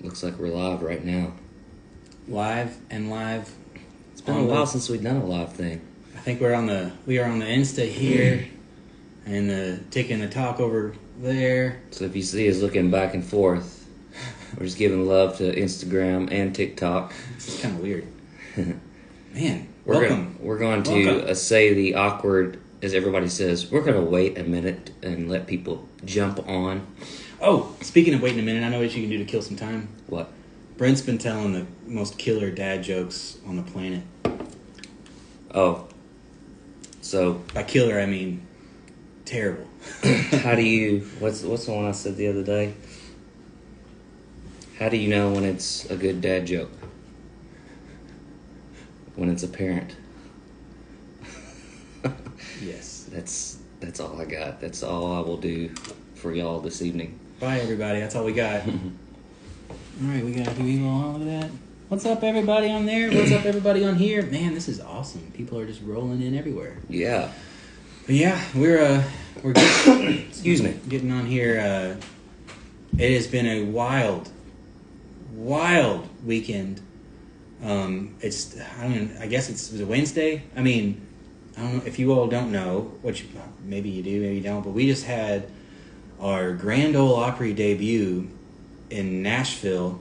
Looks like we're live right now. Live and live. It's been a while since we've done a live thing. I think we are on the Insta here, and taking the talk over there. So if you see us looking back and forth, we're just giving love to Instagram and TikTok. This is kind of weird. Man, We're going to say the awkward, as everybody says, we're going to wait a minute and let people jump on. Oh, speaking of waiting a minute, I know what you can do to kill some time. What? Brent's been telling the most killer dad jokes on the planet. Oh. So. By killer, I mean terrible. How do you... What's the one I said the other day? How do you know when it's a good dad joke? When it's apparent. Yes. That's all I got. That's all I will do for y'all this evening. Bye, everybody. That's all we got. All right, we got here. All of that. What's up, everybody on there? What's up, everybody on here? Man, this is awesome. People are just rolling in everywhere. Yeah. But yeah, we're excuse me, getting on here. It has been a wild weekend. I guess it was a Wednesday. I mean, I don't know if you all don't know, maybe you do, maybe you don't, but we just had our Grand Ole Opry debut in Nashville,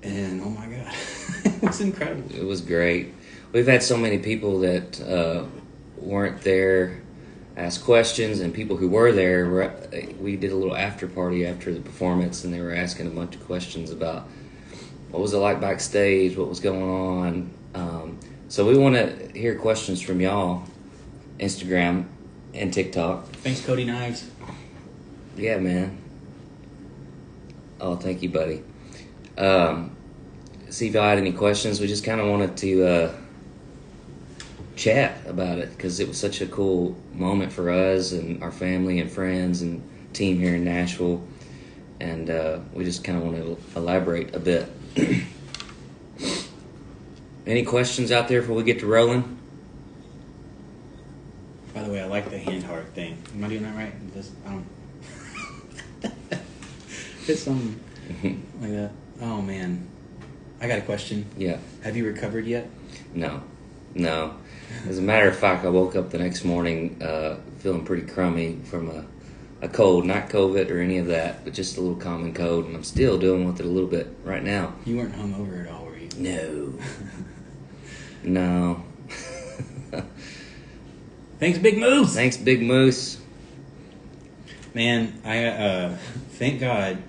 and oh my God, it was incredible. It was great. We've had so many people that weren't there ask questions, and people who were there, we did a little after party after the performance, and they were asking a bunch of questions about what was it like backstage, what was going on. So we want to hear questions from y'all, Instagram and TikTok. Thanks, Cody Knives. Yeah, man. Oh, thank you, buddy. See if y'all had any questions. We just kind of wanted to chat about it because it was such a cool moment for us and our family and friends and team here in Nashville. And we just kind of want to elaborate a bit. Any questions out there before we get to rolling? By the way, I like the hand heart thing. Am I doing that right? It's something like that. Oh, man. I got a question. Yeah. Have you recovered yet? No. As a matter of fact, I woke up the next morning feeling pretty crummy from a cold, not COVID or any of that, but just a little common cold, and I'm still dealing with it a little bit right now. You weren't hungover at all, were you? No. No. Thanks, Big Moose. Thanks, Big Moose. Man, I thank God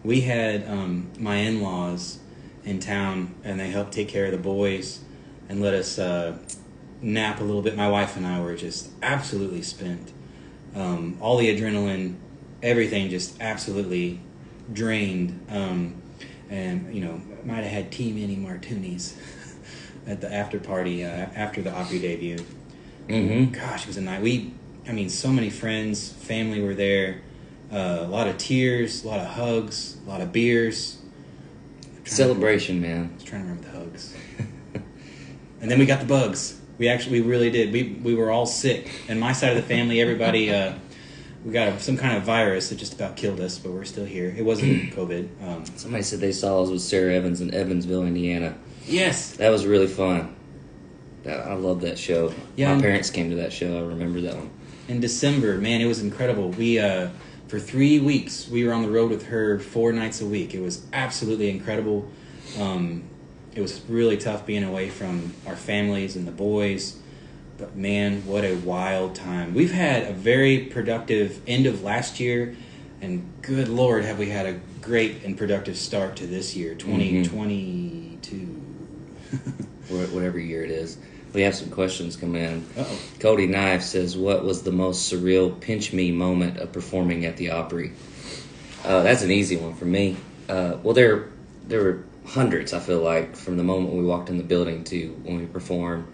we had my in-laws in town, and they helped take care of the boys and let us nap a little bit. My wife and I were just absolutely spent. All the adrenaline, everything just absolutely drained. And, might have had too many martinis at the after party after the Opry debut. Mm-hmm. Gosh, it was a night. So many friends, family were there. A lot of tears, a lot of hugs, a lot of beers. Celebration, man. I was trying to remember the hugs. And then we got the bugs. We really did. We were all sick. And my side of the family, everybody, we got some kind of virus that just about killed us, but we're still here. It wasn't COVID. Somebody said they saw us with Sarah Evans in Evansville, Indiana. Yes. That was really fun. I love that show. Yeah, my parents came to that show. I remember that one. In December, man, it was incredible. We, for 3 weeks, we were on the road with her 4 nights a week. It was absolutely incredible. It was really tough being away from our families and the boys. But, man, what a wild time. We've had a very productive end of last year, and good Lord, have we had a great and productive start to this year, 2022. Whatever year it is. We have some questions come in. Uh-oh. Cody Knife says, what was the most surreal pinch-me moment of performing at the Opry? That's an easy one for me. Well, there were hundreds, I feel like, from the moment we walked in the building to when we performed.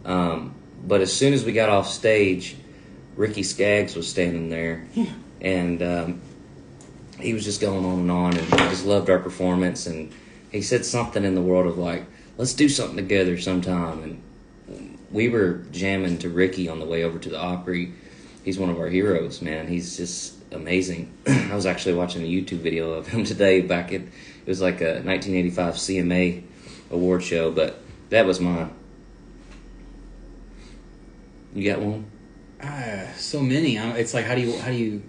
But as soon as we got off stage, Ricky Skaggs was standing there. Yeah. And he was just going on, and he just loved our performance. And he said something in the world of like, let's do something together sometime. And we were jamming to Ricky on the way over to the Opry. He's one of our heroes, man. He's just amazing. I was actually watching a YouTube video of him today. It was like a 1985 CMA award show, but that was mine. You got one? So many. It's like, how do you?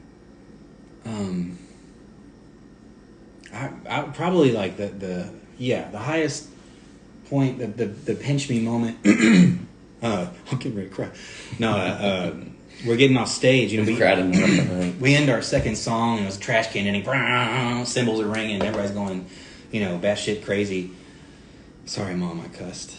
I probably like the highest point, the pinch me moment. I'm getting ready to cry. No, we're getting off stage. You know, we end our second song, and it was a trash can ending. Cymbals are ringing, everybody's going, batshit crazy. Sorry, Mom, I cussed.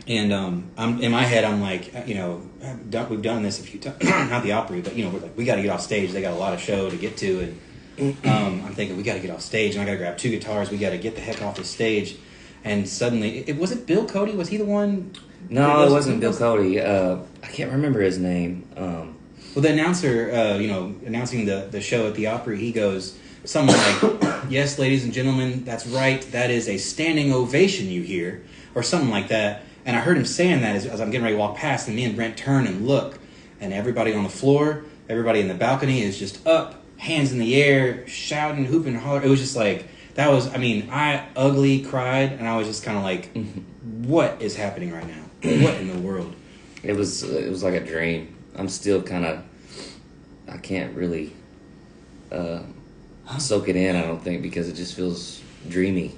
And I'm in my head, I'm like, we've done this a few times, not the Opry, but we're like, we got to get off stage. They got a lot of show to get to, and I'm thinking we got to get off stage, and I got to grab 2 guitars. We got to get the heck off the stage. And suddenly, was it Bill Cody? Was he the one? No, it wasn't Bill Cody. I can't remember his name. Well, the announcer, announcing the show at the Opry, he goes something like, "Yes, ladies and gentlemen, that's right. That is a standing ovation you hear," or something like that. And I heard him saying that as I'm getting ready to walk past, and me and Brent turn and look, and everybody on the floor, everybody in the balcony is just up, hands in the air, shouting, hooping, hollering. It was just like, I ugly cried, and I was just kind of like, what is happening right now? What in the world? It was like a dream. I'm still kind of, I can't really soak it in, I don't think, because it just feels dreamy.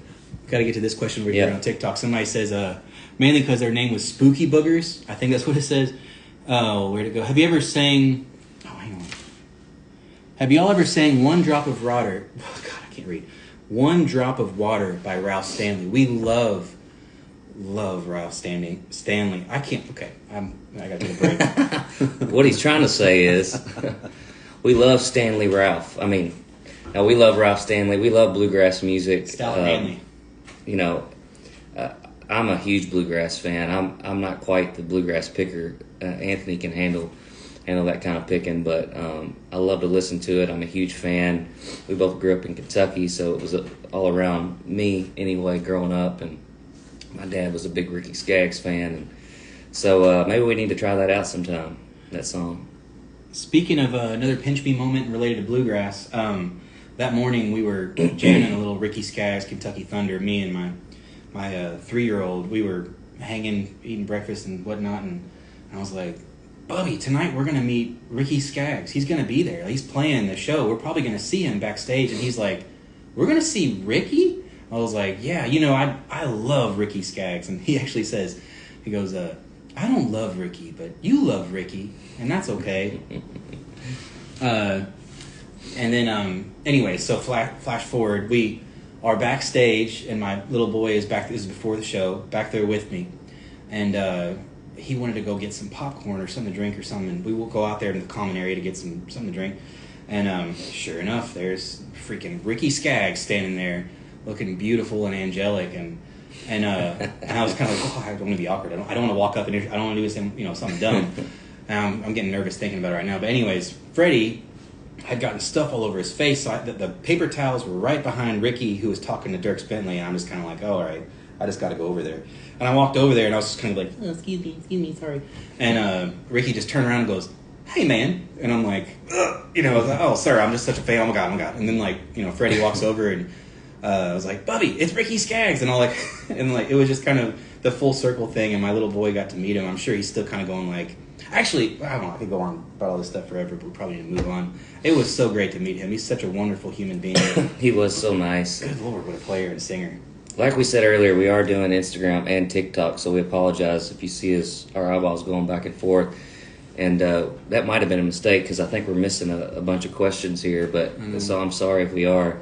Got to get to this question over here on TikTok. Somebody says, mainly because their name was Spooky Boogers. I think that's what it says. Oh, where'd it go? Have you ever sang... Oh, hang on. Have y'all ever sang One Drop of Water? Oh, God, I can't read. One Drop of Water by Ralph Stanley. We love Ralph Stanley. I can't... Okay, I got to take a break. What he's trying to say is, we love Stanley Ralph. No, we love Ralph Stanley. We love bluegrass music. Stout Manley. I'm a huge bluegrass fan. I'm not quite the bluegrass picker. Anthony can handle that kind of picking, but I love to listen to it. I'm a huge fan. We both grew up in Kentucky, so it was all around me anyway growing up, and my dad was a big Ricky Skaggs fan, and so maybe we need to try that out sometime, that song. Speaking of another pinch me moment related to bluegrass, that morning we were jamming a little Ricky Skaggs, Kentucky Thunder, me and my 3-year-old. We were hanging, eating breakfast and whatnot, and I was like, Bubby, tonight we're going to meet Ricky Skaggs. He's going to be there. He's playing the show. We're probably going to see him backstage. And he's like, we're going to see Ricky? I was like, yeah, I love Ricky Skaggs. And he actually says, he goes, I don't love Ricky, but you love Ricky, and that's okay. And then, anyway, so flash forward, we are backstage, and my little boy is back. This is before the show, back there with me, and he wanted to go get some popcorn or something to drink or something. We will go out there in the common area to get something to drink, and sure enough, there's freaking Ricky Skaggs standing there, looking beautiful and angelic, and I was kind of like, I don't want to be awkward. I don't want to walk up and I don't want to do something dumb. I'm getting nervous thinking about it right now. But anyways, Freddie had gotten stuff all over his face, so the paper towels were right behind Ricky, who was talking to Dierks Bentley, and I'm just kind of like, oh, all right, I just got to go over there. And I walked over there, and I was just kind of like, oh, excuse me, sorry. And Ricky just turned around and goes, hey, man. And I'm like, I was like, oh, sir, I'm just such a fan, oh my God. And then, Freddie walks over, and I was like, Bubby, it's Ricky Skaggs. And it was just kind of the full circle thing, and my little boy got to meet him. I'm sure he's still kind of going like, actually, I don't know, I could go on about all this stuff forever, but we probably need to move on. It was so great to meet him. He's such a wonderful human being. He was so nice. Good Lord, what a player and singer. Like we said earlier, we are doing Instagram and TikTok, so we apologize if you see our eyeballs going back and forth. And that might have been a mistake, because I think we're missing a bunch of questions here, but so I'm sorry if we are.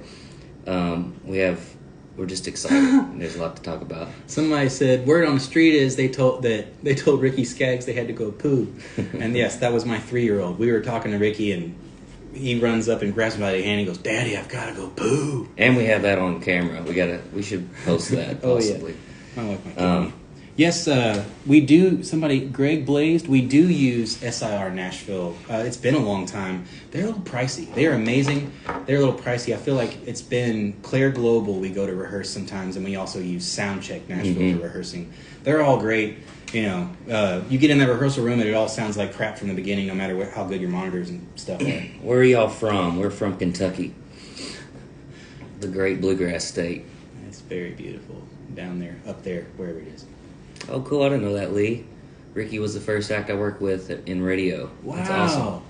We're just excited. There's a lot to talk about. Somebody said, word on the street is they told Ricky Skaggs they had to go poo. And yes, that was my 3-year-old. We were talking to Ricky, and he runs up and grabs me by the hand and goes, Daddy, I've got to go poo. And we have that on camera. We should post that, possibly. Oh, yeah. I like my camera. Yes, we do. Greg Blazed, we do use SIR Nashville. It's been a long time. They're a little pricey. They're amazing. They're a little pricey. I feel like it's been Claire Global we go to rehearse sometimes, and we also use Soundcheck Nashville for rehearsing. They're all great. You get in that rehearsal room and it all sounds like crap from the beginning, no matter how good your monitors and stuff are. Where are y'all from? We're from Kentucky, the great bluegrass state. It's very beautiful down there, up there, wherever it is. Oh, cool. I didn't know that, Lee. Ricky was the first act I worked with in radio. Wow. That's awesome.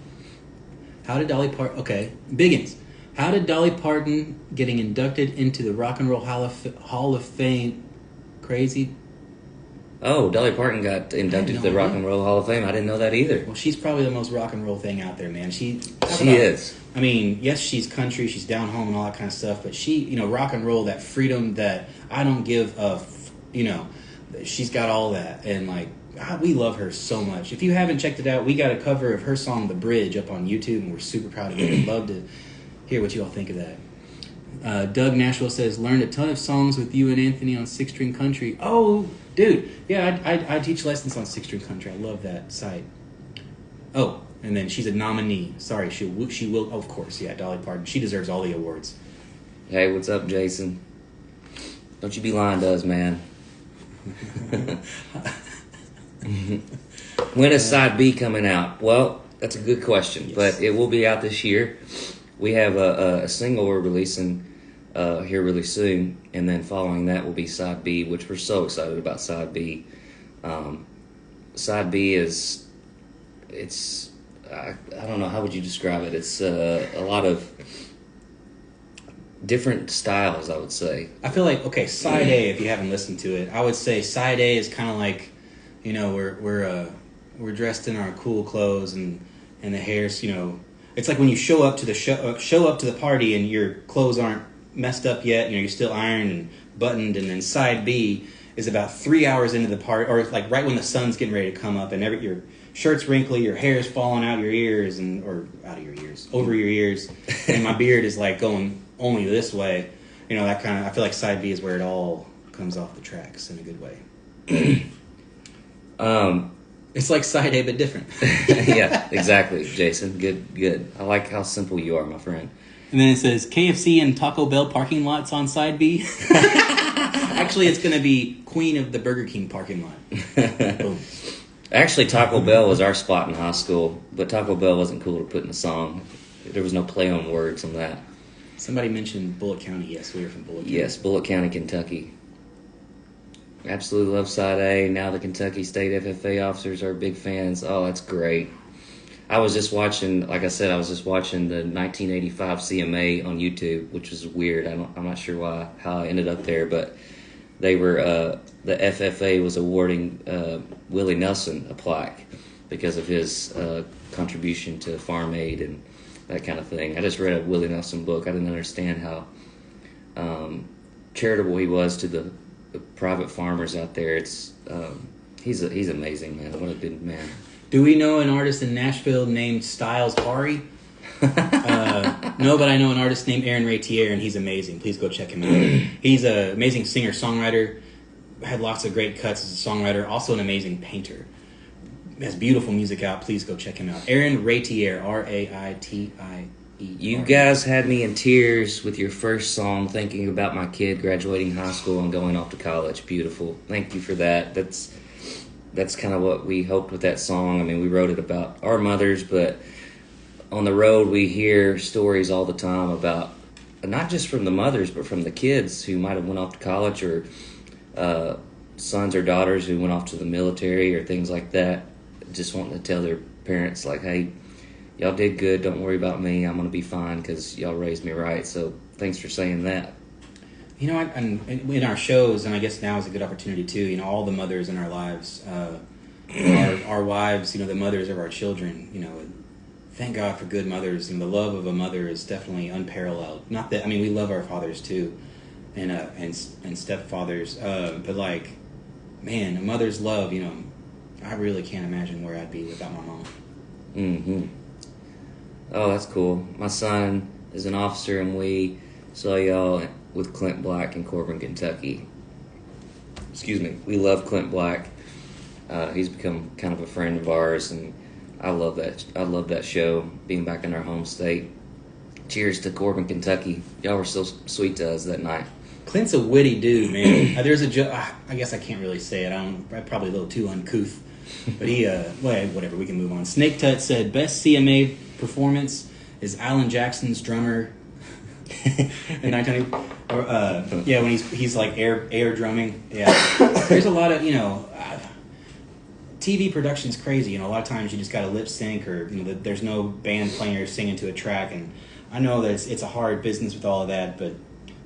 How did Dolly Parton... Okay, Biggins. How did Dolly Parton getting inducted into the Rock and Roll Hall of Fame... Crazy? Oh, Dolly Parton got inducted to the Rock and Roll Hall of Fame. I didn't know that either. Well, she's probably the most rock and roll thing out there, man. She is. I mean, yes, she's country, she's down home and all that kind of stuff, but she, rock and roll, that freedom that I don't give a, she's got all that. And, we love her so much. If you haven't checked it out, we got a cover of her song, The Bridge, up on YouTube, and we're super proud of it. I'd love to hear what you all think of that. Doug Nashville says, learned a ton of songs with you and Anthony on Six String Country. Oh, dude. Yeah, I teach lessons on Six String Country. I love that site. Oh, and then she's a nominee. Sorry, she will, of course, yeah, Dolly Parton. She deserves all the awards. Hey, what's up, Jason? Don't you be lying to us, man. When is Side B coming out? Well, that's a good question, yes. But it will be out this year. We have a single we're releasing here really soon, and then following that will be Side B, which we're so excited about Side B. Side B is, I don't know, how would you describe it? It's a lot of different styles, I would say. I feel like, okay, Side A, if you haven't listened to it, I would say Side A is kind of like, we're dressed in our cool clothes and the hair's, it's like when you show up to the show up to the party and your clothes aren't messed up yet, you're still ironed and buttoned, and then Side B is about 3 hours into the party, or like right when the sun's getting ready to come up, and your shirt's wrinkly, your hair's falling out your ears, or out of your ears, over your ears, and my beard is like going only this way. That kind of, I feel like Side B is where it all comes off the tracks in a good way. It's like Side A, but different. Yeah, exactly, Jason. Good. I like how simple you are, my friend. And then it says, KFC and Taco Bell parking lots on Side B. Actually, it's going to be Queen of the Burger King parking lot. Boom. Actually, Taco Bell was our spot in high school, but Taco Bell wasn't cool to put in a song. There was no play on words on that. Somebody mentioned Bullitt County. Yes, we are from Bullitt County. Yes, Bullitt County, Kentucky. Absolutely love Side A. Now the Kentucky State FFA officers are big fans. Oh, that's great. I was just watching, like I said, the 1985 CMA on YouTube, which was weird. I'm not sure how I ended up there, but they were, the FFA was awarding Willie Nelson a plaque because of his contribution to Farm Aid and that kind of thing. I just read a Willie Nelson book. I didn't understand how charitable he was to the private farmers out there. He's amazing, man. What a good man. Do we know an artist in Nashville named Styles Ari? No, but I know an artist named Aaron Ratier, and he's amazing. Please go check him out. He's an amazing singer-songwriter, had lots of great cuts as a songwriter, also an amazing painter. Has beautiful music out. Please go check him out. Aaron Ratier, Raitie. You guys had me in tears with your first song, thinking about my kid graduating high school and going off to college. Beautiful. Thank you for that. That's kind of what we hoped with that song. I mean, we wrote it about our mothers, but on the road we hear stories all the time about, not just from the mothers, but from the kids who might have went off to college, or sons or daughters who went off to the military or things like that, just wanting to tell their parents, like, hey, y'all did good, don't worry about me, I'm going to be fine because y'all raised me right. So thanks for saying that. And in our shows, and I guess now is a good opportunity too, all the mothers in our lives, our wives, the mothers of our children, thank God for good mothers, and the love of a mother is definitely unparalleled. Not that, we love our fathers too, and stepfathers, but like, man, a mother's love, I really can't imagine where I'd be without my mom. Mm-hmm. Oh, that's cool. My son is an officer, and we saw y'all with Clint Black in Corbin, Kentucky. Excuse me. We love Clint Black. He's become kind of a friend of ours, and I love that. I love that show, being back in our home state. Cheers to Corbin, Kentucky. Y'all were so sweet to us that night. Clint's a witty dude, man. There's a joke. I guess I can't really say it. I'm probably a little too uncouth. But he, whatever. We can move on. Snake Tut said best CMA performance is Alan Jackson's drummer. In 1920, when he's like air drumming. Yeah, there's a lot of TV production's crazy. A lot of times you just got to lip sync, or there's no band playing or singing to a track. And I know that it's a hard business with all of that, but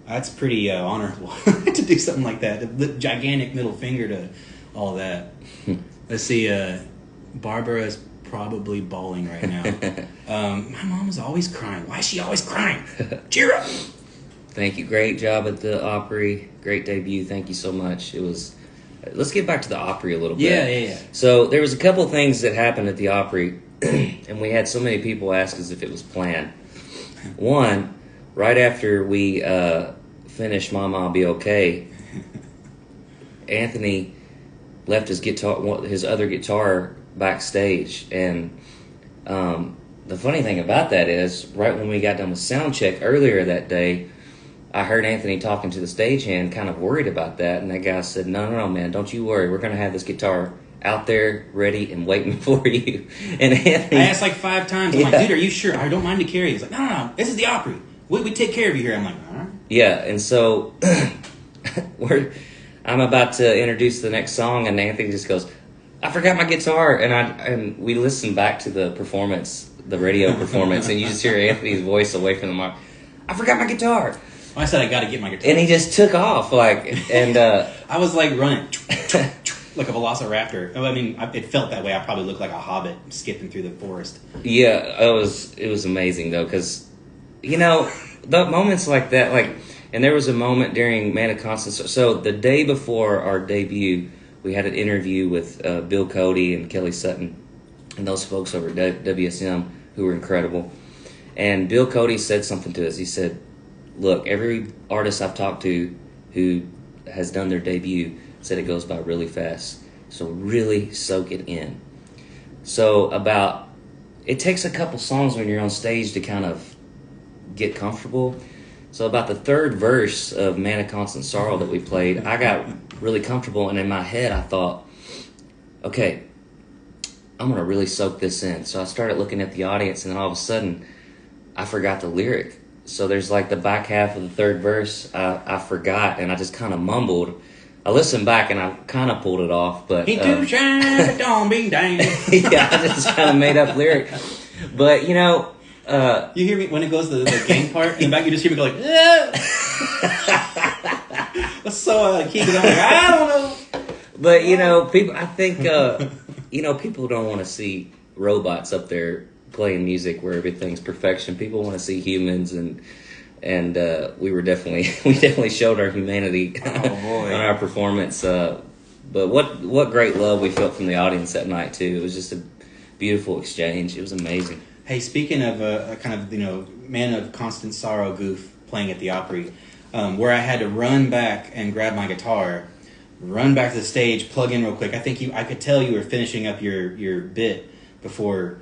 that's pretty honorable to do something like that. The gigantic middle finger to all of that. Let's see. Barbara's probably bawling right now. My mom is always crying. Why is she always crying? Cheer up. Thank you. Great job at the Opry. Great debut. Thank you so much. It was. Let's get back to the Opry a little bit. Yeah. So there was a couple things that happened at the Opry, and we had so many people ask us if it was planned. One, right after we finished "Mama, I'll Be Okay," Anthony left his other guitar backstage, and the funny thing about that is, right when we got done with sound check earlier that day, I heard Anthony talking to the stagehand, kind of worried about that, and that guy said, no, man, don't you worry, we're going to have this guitar out there, ready and waiting for you. And Anthony, I asked like 5 times, I'm like, dude, are you sure? I don't mind to carry. He's like, no, this is the Opry. We take care of you here. I'm like, all right. Yeah, and so I'm about to introduce the next song, and Anthony just goes, I forgot my guitar, and we listened back to the performance, the radio performance, and you just hear Anthony's voice away from the mic. I forgot my guitar. Well, I said I got to get my guitar, and he just took off and I was like running like a velociraptor. I mean, it felt that way. I probably looked like a hobbit skipping through the forest. Yeah, it was amazing though, because the moments like that, and there was a moment during Man of Constant. So the day before our debut, we had an interview with Bill Cody and Kelly Sutton and those folks over at WSM who were incredible. And Bill Cody said something to us. He said, look, every artist I've talked to who has done their debut said it goes by really fast. So really soak it in. So it takes a couple songs when you're on stage to kind of get comfortable. So about the third verse of Man of Constant Sorrow that we played, I got really comfortable, and in my head I thought, okay, I'm going to really soak this in. So I started looking at the audience, and then all of a sudden I forgot the lyric. So there's like the back half of the third verse I forgot, and I just kind of mumbled. I listened back and I kind of pulled it off, but he too shine, but don't be damned. Yeah, I just kind of made up lyric. But you hear me when it goes to the gang part in the back. You just hear me go like, yeah. That's so key, because I'm like, I don't know. But people, I think people don't want to see robots up there playing music where everything's perfection. People want to see humans, and we definitely showed our humanity on our performance. But what great love we felt from the audience that night too. It was just a beautiful exchange. It was amazing. Hey, speaking of a kind of Man of Constant Sorrow goof playing at the Opry, where I had to run back and grab my guitar, run back to the stage, plug in real quick. I could tell you were finishing up your bit before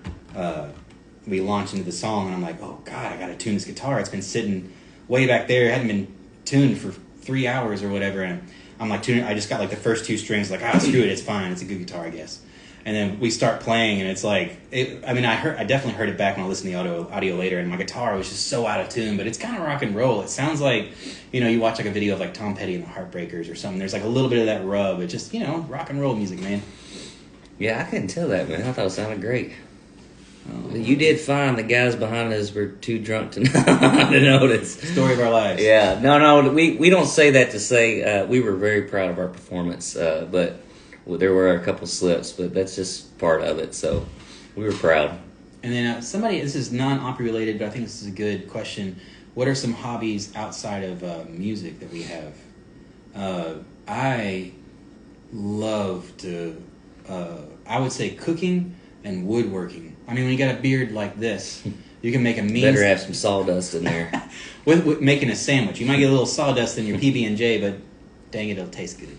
we launched into the song, and I'm like, oh God, I got to tune this guitar. It's been sitting way back there. It hadn't been tuned for 3 hours or whatever, and I'm like tuning. I just got like the first 2 strings, like screw it, it's fine. It's a good guitar, I guess. And then we start playing, and it's like, I definitely heard it back when I listened to the audio later, and my guitar was just so out of tune, but it's kind of rock and roll. It sounds like, you watch like a video of like Tom Petty and the Heartbreakers or something. There's like a little bit of that rub. It's just, rock and roll music, man. Yeah, I couldn't tell that, man. I thought it sounded great. Oh. You did fine. The guys behind us were too drunk to notice. Story of our lives. Yeah. No, we don't say that to say we were very proud of our performance, but there were a couple slips, but that's just part of it, so we were proud. And then this is non-Opry related, but I think this is a good question. What are some hobbies outside of music that we have? I love to, I would say cooking and woodworking. I mean, when you got a beard like this, you can make a mean... Better have some sawdust in there. with making a sandwich. You might get a little sawdust in your PB&J, but dang it, it'll taste good.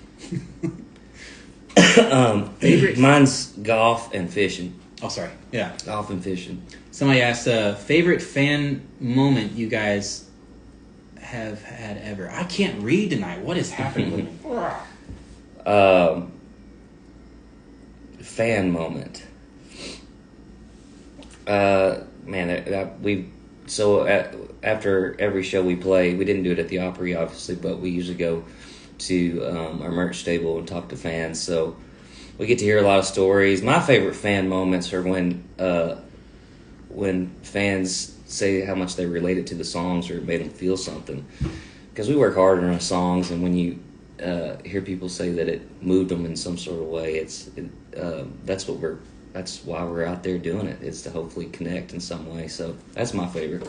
Favorite? Mine's golf and fishing. Oh, sorry. Yeah. Golf and fishing. Somebody asked, favorite fan moment you guys have had ever? I can't read tonight. What is happening with me? Fan moment. After every show we play, we didn't do it at the Opry, obviously, but we usually go to our merch table and talk to fans. So we get to hear a lot of stories. My favorite fan moments are when fans say how much they related to the songs or it made them feel something. Because we work hard on our songs, and when you hear people say that it moved them in some sort of way, that's why we're out there doing it. It's to hopefully connect in some way. So that's my favorite.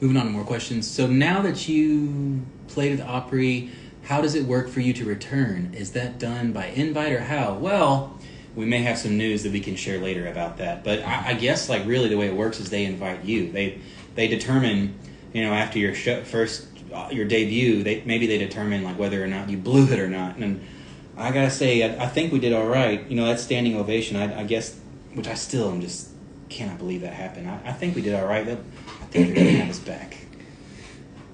Moving on to more questions. So now that you played at the Opry, how does it work for you to return? Is that done by invite or how? Well, we may have some news that we can share later about that. But I guess like really the way it works is they invite you. They determine, after your your debut, they determine like whether or not you blew it or not. And I gotta say, I think we did all right. That standing ovation, I guess, which I still am just cannot believe that happened. I think we did all right. I think they're gonna have us back.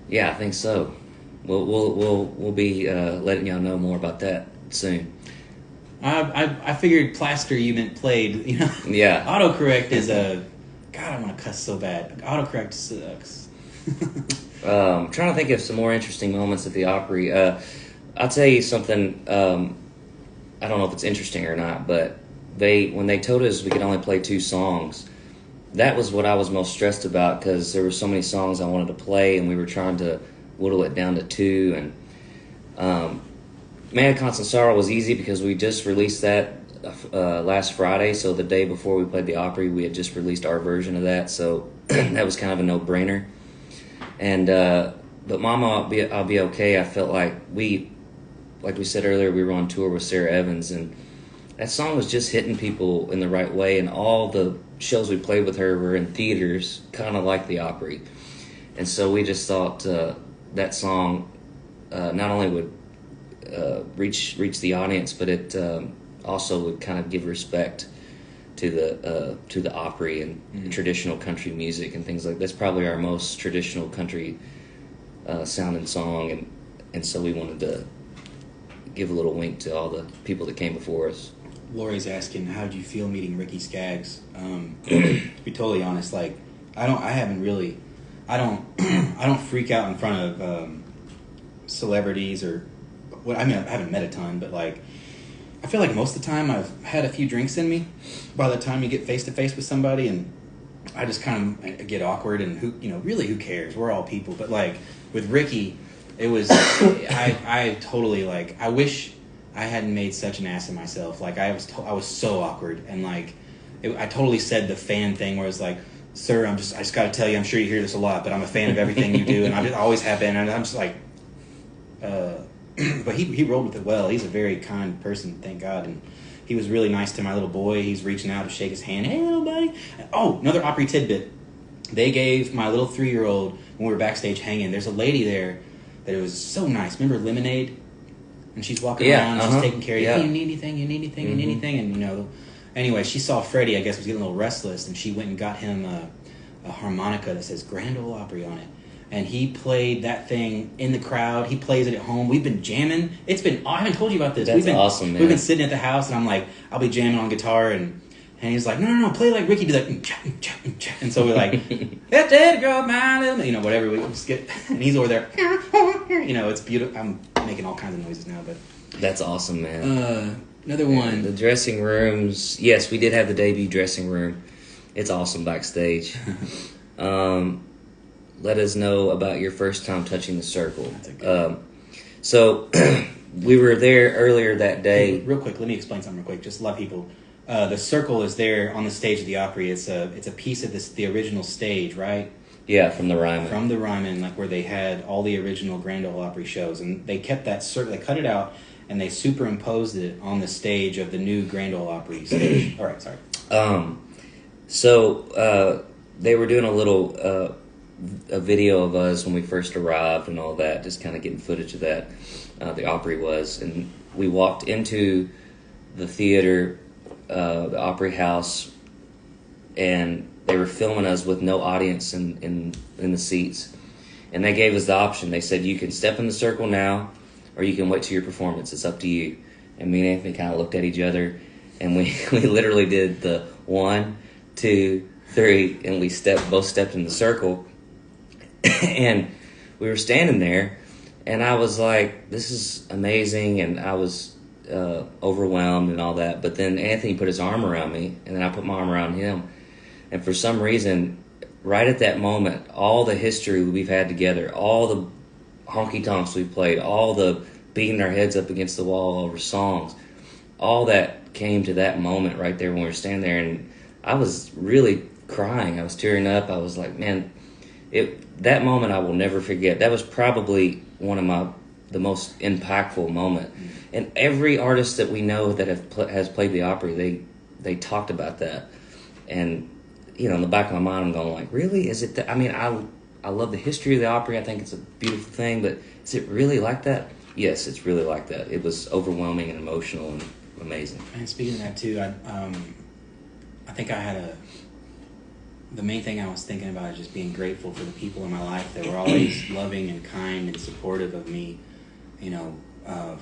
Yeah, I think so. We'll be letting y'all know more about that soon. I figured plaster you meant played. Yeah. Autocorrect is God, I want to cuss so bad. Autocorrect sucks. I'm trying to think of some more interesting moments at the Opry. I'll tell you something. I don't know if it's interesting or not, but when they told us we could only play 2 songs, that was what I was most stressed about because there were so many songs I wanted to play, and we were trying to whittle it down to 2. And Man of Constant Sorrow was easy because we just released that last Friday, so the day before we played the Opry, we had just released our version of that, so that was kind of a no-brainer. And but Mama, I'll be okay. I felt like we said earlier, we were on tour with Sarah Evans, and that song was just hitting people in the right way. And all the shows we played with her were in theaters, kind of like the Opry. And so we just thought that song not only would reach the audience, but it also would kind of give respect to the Opry and traditional country music and things like that. That's probably our most traditional country sounding song, and so we wanted to give a little wink to all the people that came before us. Lori's asking, how did you feel meeting Ricky Skaggs? To be totally honest, like I don't freak out in front of celebrities or I haven't met a ton, but like I feel like most of the time I've had a few drinks in me by the time you get face to face with somebody, and I just kind of get awkward, and who cares? We're all people. But like with Ricky, it was I totally like I wish I hadn't made such an ass of myself. Like I was so awkward, and like I totally said the fan thing where it's like, sir, I just got to tell you, I'm sure you hear this a lot, but I'm a fan of everything you do, and I always have been, and I'm just like, but he rolled with it well. He's a very kind person, thank God, and he was really nice to my little boy. He's reaching out to shake his hand. Hey, little buddy. Oh, another Opry tidbit. They gave my little 3-year-old, when we were backstage hanging, there's a lady there that it was so nice. Remember Lemonade? And she's walking around, she's taking care of you. Hey, you need anything? You need anything? You need anything? And, anyway, she saw Freddie, I guess, was getting a little restless, and she went and got him a harmonica that says Grand Ole Opry on it. And he played that thing in the crowd. He plays it at home. We've been jamming. I haven't told you about this. That's awesome, man. We've been sitting at the house, and I'm like, I'll be jamming on guitar, and he's like, no, play like Ricky. Be like, and so we're like, that dead girl, my little, whatever. We just get, and he's over there, it's beautiful. I'm making all kinds of noises now, but that's awesome, man. Another one. The dressing rooms. Yes, we did have the debut dressing room. It's awesome backstage. Let us know about your first time touching the circle. So we were there earlier that day. Real quick, let me explain something real quick. Just a lot of people. The circle is there on the stage of the Opry. It's a piece of the original stage, right? Yeah, from the Ryman. From the Ryman, like where they had all the original Grand Ole Opry shows, and they kept that circle. They cut it out and they superimposed it on the stage of the new Grand Ole Opry stage. All right, sorry. So they were doing a video of us when we first arrived and all that, just kind of getting footage of that. The Opry was, and we walked into the theater, the Opry House, and they were filming us with no audience in the seats. And they gave us the option. They said, you can step in the circle now, or you can wait till your performance. It's up to you. And me and Anthony kind of looked at each other, and we literally did the 1, 2, 3, and we both stepped in the circle. And we were standing there, and I was like, this is amazing, and I was overwhelmed and all that. But then Anthony put his arm around me, and then I put my arm around him. And for some reason, right at that moment, all the history we've had together, all the honky-tonks we've played, all the beating our heads up against the wall over songs, all that came to that moment right there when we were standing there. And I was really crying. I was tearing up. I was like, man, that moment I will never forget. That was probably one of the most impactful moment. And every artist that we know that has played the Opry, they talked about that. And in the back of my mind, I'm going like, really? Is it? I mean, I love the history of the Opry. I think it's a beautiful thing, but is it really like that? Yes, it's really like that. It was overwhelming and emotional and amazing. And speaking of that too, I think the main thing I was thinking about is just being grateful for the people in my life that were always loving and kind and supportive of me.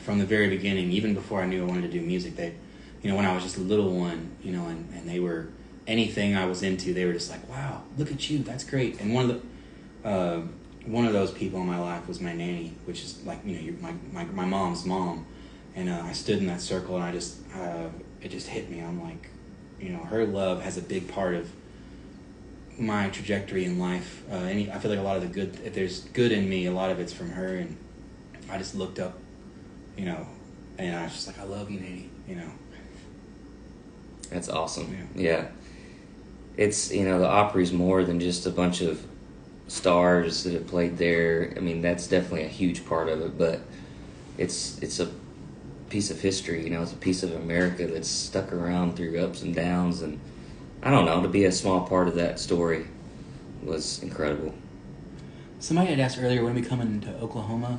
From the very beginning, even before I knew I wanted to do music, they, when I was just a little one, and they were. Anything I was into, they were just like, wow, look at you, that's great. And one of those people in my life was my nanny, which is like, my mom's mom. And I stood in that circle, and it just hit me. I'm like, her love has a big part of my trajectory in life. I feel like a lot of the good, if there's good in me, a lot of it's from her. And I just looked up, and I was just like, I love you, nanny, That's awesome. Yeah. It's, the Opry's more than just a bunch of stars that have played there. I mean, that's definitely a huge part of it, but it's a piece of history, it's a piece of America that's stuck around through ups and downs, and I don't know, to be a small part of that story was incredible. Somebody had asked earlier, when we coming to Oklahoma?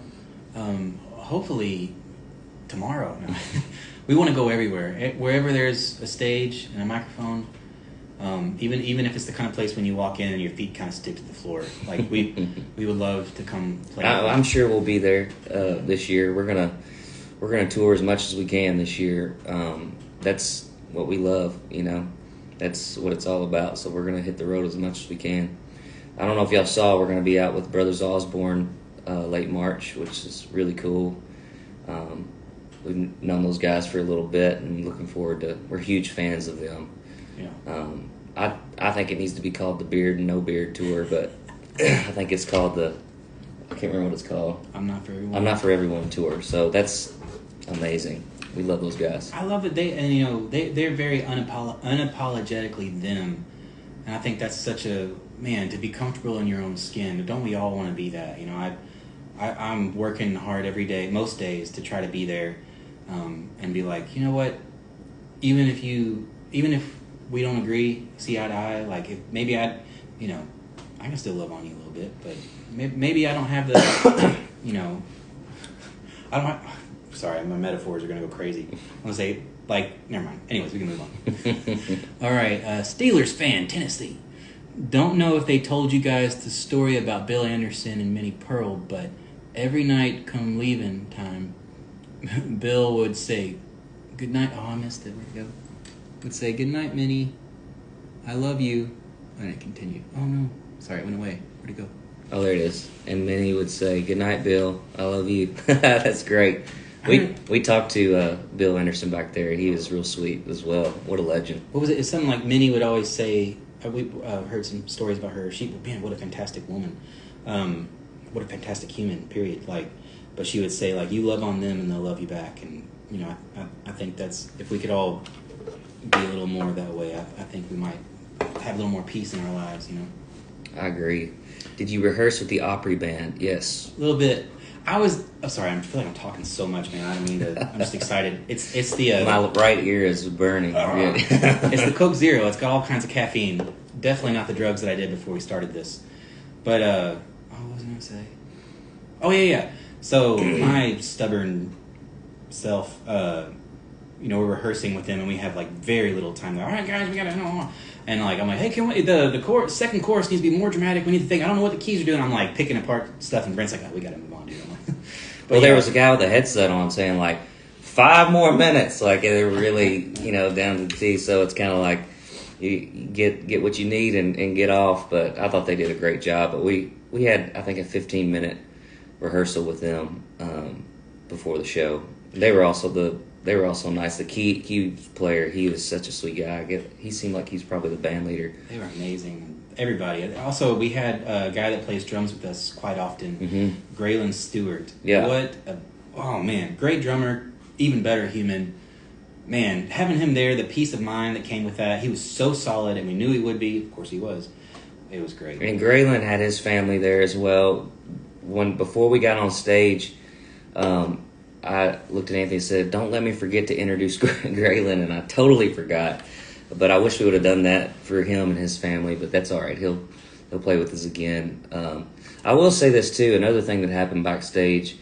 Hopefully tomorrow. No. We want to go everywhere. Wherever there's a stage and a microphone, even if it's the kind of place when you walk in and your feet kind of stick to the floor. Like we would love to come play. I'm sure we'll be there this year. We're gonna tour as much as we can this year. That's what we love, That's what it's all about. So we're gonna hit the road as much as we can. I don't know if y'all saw, we're gonna be out with Brothers Osborne late March, which is really cool. We've known those guys for a little bit and looking forward to. We're huge fans of them. Yeah. I think it needs to be called the Beard and No Beard Tour, but I think it's called I can't remember what it's called. I'm Not For Everyone. I'm Not For Everyone Tour. So that's amazing. We love those guys. I love that they're very unapologetically them, and I think that's such a to be comfortable in your own skin. Don't we all want to be that? I'm working hard every day, most days, to try to be there, and be like, what? Even if we don't agree, see eye to eye, like if maybe I can still love on you a little bit, but maybe I don't have the, I don't have, sorry, my metaphors are going to go crazy. I'm going to say, never mind. Anyways, we can move on. All right, Steelers fan, Tennessee. Don't know if they told you guys the story about Bill Anderson and Minnie Pearl, but every night come leaving time, Bill would say, good night. Oh, I missed it. Where'd it go? Would say, good night, Minnie. I love you. And it continued. Oh, no. Sorry, it went away. Where'd it go? Oh, there it is. And Minnie would say, good night, Bill. I love you. That's great. We talked to Bill Anderson back there. He was real sweet as well. What a legend. What was it? It's something like Minnie would always say, we heard some stories about her. Man, what a fantastic woman. What a fantastic human, period. But she would say, you love on them and they'll love you back. And, I think that's, if we could all be a little more that way, I think we might have a little more peace in our lives, I agree. Did you rehearse with the Opry band? Yes. A little bit. I'm sorry, I feel like I'm talking so much, man. I don't mean to, I'm just excited. It's the... my right ear is burning. It's the Coke Zero. It's got all kinds of caffeine. Definitely not the drugs that I did before we started this. But, what was I going to say? Oh, yeah. So, my stubborn self, we're rehearsing with them, and we have, very little time. All right, guys, we got to... And like I'm like, hey, can we second chorus needs to be more dramatic. We need to think. I don't know what the keys are doing. I'm like picking apart stuff, and Brent's like, oh, we got to move on, dude. I'm like, well, there was a guy with a headset on saying like 5 more minutes, like they're really down to the T. So it's kind of like you get what you need and get off. But I thought they did a great job. But we had I think a 15-minute rehearsal with them before the show. They were also nice. The key player, he was such a sweet guy. He seemed like he's probably the band leader. They were amazing. Everybody. Also, we had a guy that plays drums with us quite often, Graylin Stewart. Yeah. Oh man, great drummer, even better human. Man, having him there, the peace of mind that came with that, he was so solid, and we knew he would be. Of course, he was. It was great. And Graylin had his family there as well. Before we got on stage, I looked at Anthony and said, "Don't let me forget to introduce Graylin," and I totally forgot. But I wish we would have done that for him and his family. But that's all right. He'll play with us again. I will say this too. Another thing that happened backstage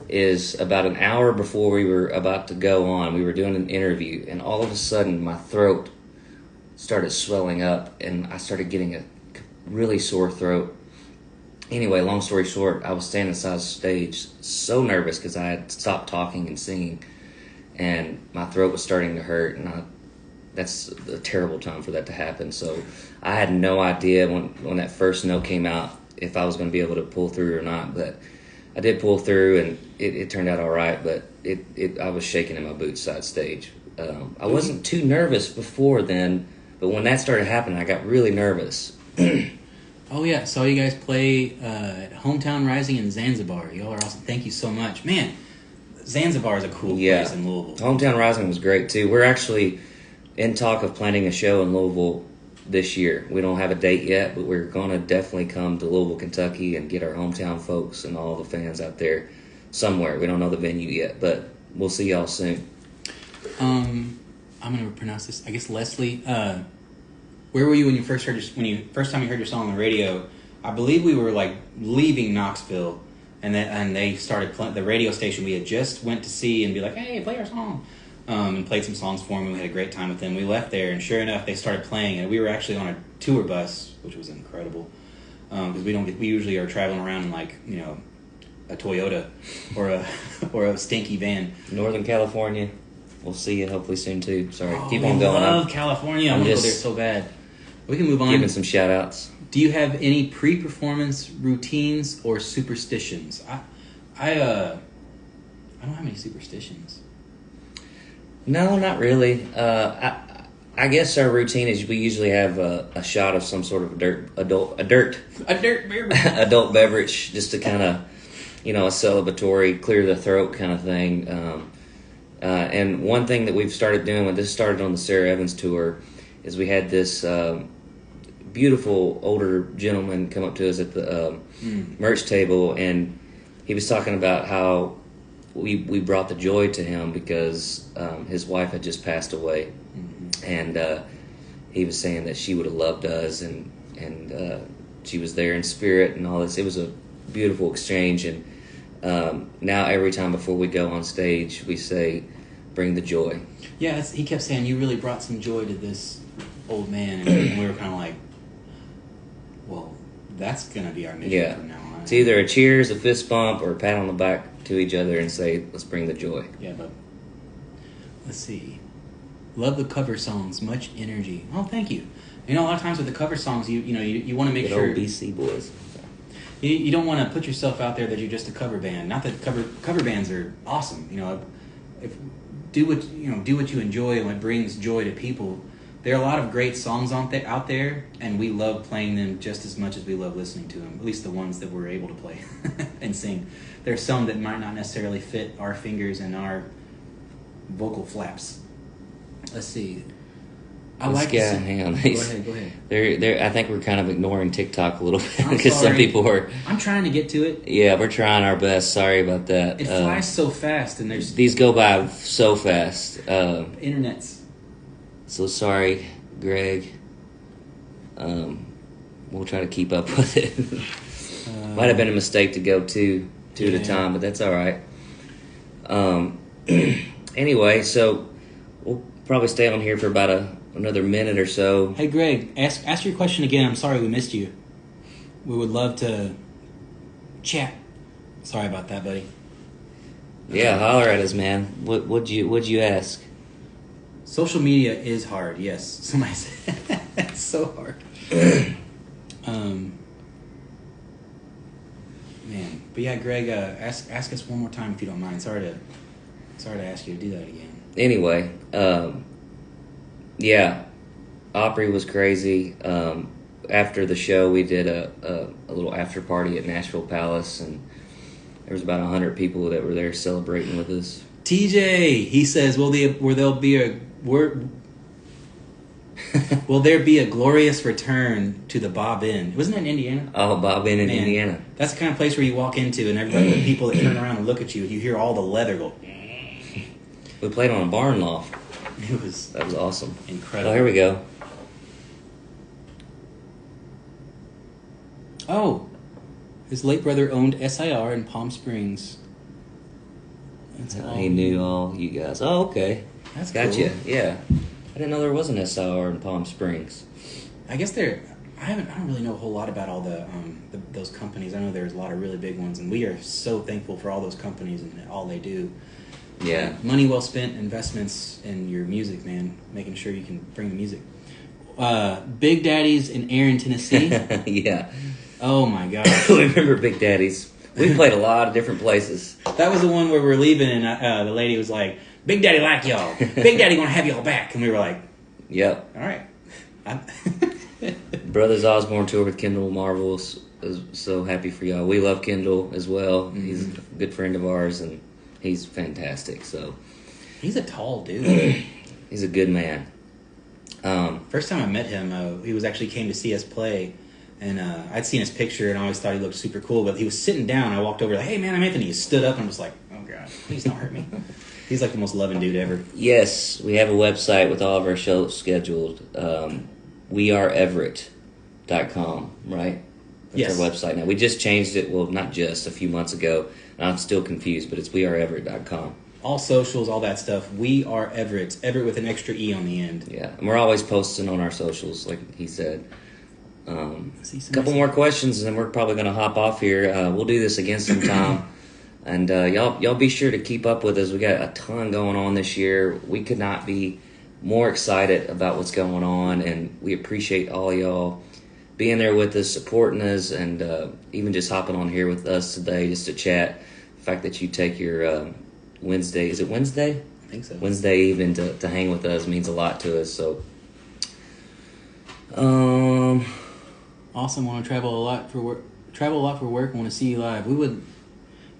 is about an hour before we were about to go on, we were doing an interview, and all of a sudden my throat started swelling up, and I started getting a really sore throat. Anyway, long story short, I was standing inside the stage so nervous because I had stopped talking and singing, and my throat was starting to hurt, and that's a terrible time for that to happen. So I had no idea when that first note came out if I was going to be able to pull through or not, but I did pull through, and it turned out all right, but I was shaking in my boots side stage. I wasn't too nervous before then, but when that started happening, I got really nervous. Oh, yeah. Saw you guys play at Hometown Rising in Zanzibar. Y'all are awesome. Thank you so much. Man, Zanzibar is a cool place in Louisville. Hometown Rising was great, too. We're actually in talk of planning a show in Louisville this year. We don't have a date yet, but we're going to definitely come to Louisville, Kentucky, and get our hometown folks and all the fans out there somewhere. We don't know the venue yet, but we'll see y'all soon. I'm going to pronounce this. I guess Leslie. Where were you when you first time you heard your song on the radio? I believe we were like leaving Knoxville, and they started playing the radio station we had just went to see and be like, hey, play our song, and played some songs for them. And we had a great time with them. We left there, and sure enough, they started playing, and we were actually on a tour bus, which was incredible because we usually are traveling around in like a Toyota or a stinky van. Northern California. We'll see you hopefully soon too. Sorry, keep on going. I love California. I want to go there so bad. We can move on. Giving some shout outs. Do you have any pre-performance routines or superstitions? I don't have any superstitions. No, not really. I guess our routine is we usually have a shot of some sort of adult beverage, adult beverage, just to kind of, a celebratory, clear the throat kind of thing. And one thing that we've started doing when this started on the Sarah Evans tour is we had this beautiful older gentleman come up to us at the merch table, and he was talking about how we brought the joy to him because his wife had just passed away, and he was saying that she would have loved us, and she was there in spirit and all this. It was a beautiful exchange, and now every time before we go on stage, we say, "Bring the joy." Yeah, he kept saying, "You really brought some joy to this old man," and we were kind of like, well, that's going to be our mission from now on. It's either a cheers, a fist bump, or a pat on the back to each other and say, let's bring the joy. Yeah, but let's see. Love the cover songs. Much energy. Oh, thank you. A lot of times with the cover songs, you want to make sure... Old BC boys. You don't want to put yourself out there that you're just a cover band. Not that cover bands are awesome. Do what you enjoy and what brings joy to people. There are a lot of great songs out there, and we love playing them just as much as we love listening to them, at least the ones that we're able to play and sing. There are some that might not necessarily fit our fingers and our vocal flaps. Let's see. Hang on. Go ahead. I think we're kind of ignoring TikTok a little bit because some people are... I'm trying to get to it. Yeah, we're trying our best. Sorry about that. It flies so fast, and these go by so fast. Internet's... So sorry, Greg. We'll try to keep up with it. Might have been a mistake to go two at a time, but that's all right. Anyway, so we'll probably stay on here for about another minute or so. Hey, Greg, ask your question again. I'm sorry we missed you. We would love to chat. Sorry about that, buddy. Yeah, holler at us, man. What'd you ask? Social media is hard. Yes, somebody said it's so hard. Man, but yeah, Greg, ask us one more time if you don't mind. Sorry to ask you to do that again. Anyway, yeah, Opry was crazy. After the show, we did a little after party at Nashville Palace, and there was about 100 people that were there celebrating with us. TJ, he says, will there be a glorious return to the Bob Inn? Wasn't that in Indiana? Oh, Bob Inn in Indiana. That's the kind of place where you walk into and everybody, the people that turn around and look at you, you hear all the leather go. We played on a barn loft. That was awesome. Incredible. Oh, here we go. Oh, his late brother owned SIR in Palm Springs. He knew all you guys. Oh, okay. That's gotcha. cool. Yeah, I didn't know there was an SIR in Palm Springs. I guess I don't really know a whole lot about all those companies. I know there's a lot of really big ones, and we are so thankful for all those companies and all they do. Yeah. Money well spent, investments in your music, man. Making sure you can bring the music. Big Daddy's in Aaron, Tennessee. Yeah. Oh my gosh. We remember Big Daddy's. We played a lot of different places. That was the one where we were leaving, and the lady was like, "Big Daddy like y'all. Big Daddy gonna have y'all back." And we were like, "Yep, all right." Brothers Osborne tour with Kendall Marvel. Is so happy for y'all. We love Kendall as well. Mm-hmm. He's a good friend of ours, and he's fantastic. So he's a tall dude. He's a good man. First time I met him, he came to see us play. And I'd seen his picture and I always thought he looked super cool. But he was sitting down. I walked over like, "Hey, man, I'm Anthony." He stood up and was like, "Oh, God, please don't hurt me." He's like the most loving dude ever. Yes, we have a website with all of our shows scheduled. WeAreEverette.com, right? That's yes. Our website now. We just changed it, well, not just, a few months ago. And I'm still confused, but it's WeAreEverette.com. All socials, all that stuff. We are Everett. Everett with an extra E on the end. Yeah, and we're always posting on our socials, like he said. A couple more questions, and then we're probably going to hop off here. We'll do this again sometime. And y'all be sure to keep up with us. We got a ton going on this year. We could not be more excited about what's going on, and we appreciate all y'all being there with us, supporting us, and even just hopping on here with us today just to chat. The fact that you take your Wednesday, is it Wednesday? I think so. Wednesday evening to hang with us means a lot to us. So, awesome. Want to travel a lot for work. Want to see you live. We would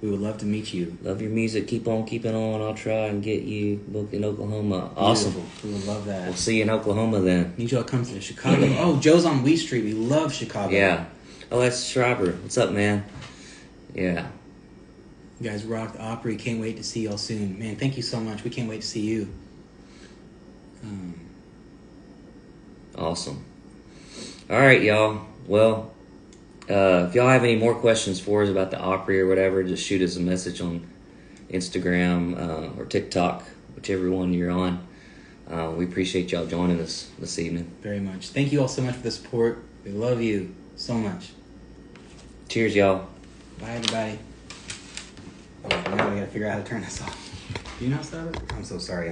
love to meet you. Love your music. Keep on keeping on. I'll try and get you booked in Oklahoma. Awesome. Beautiful. We would love that. We'll see you in Oklahoma then. Need y'all to come to Chicago. Oh, Joe's on Wheat Street. We love Chicago. Yeah. Oh, that's Schreiber. What's up, man? Yeah. You guys rocked Opry. Can't wait to see y'all soon. Man, thank you so much. We can't wait to see you. Awesome. All right, y'all. Well, if y'all have any more questions for us about the Opry or whatever, just shoot us a message on Instagram or TikTok, whichever one you're on. We appreciate y'all joining us this evening. Very much. Thank you all so much for the support. We love you so much. Cheers, y'all. Bye, everybody. Oh, now we gotta figure out how to turn this off. Do you know how to start it? I'm so sorry.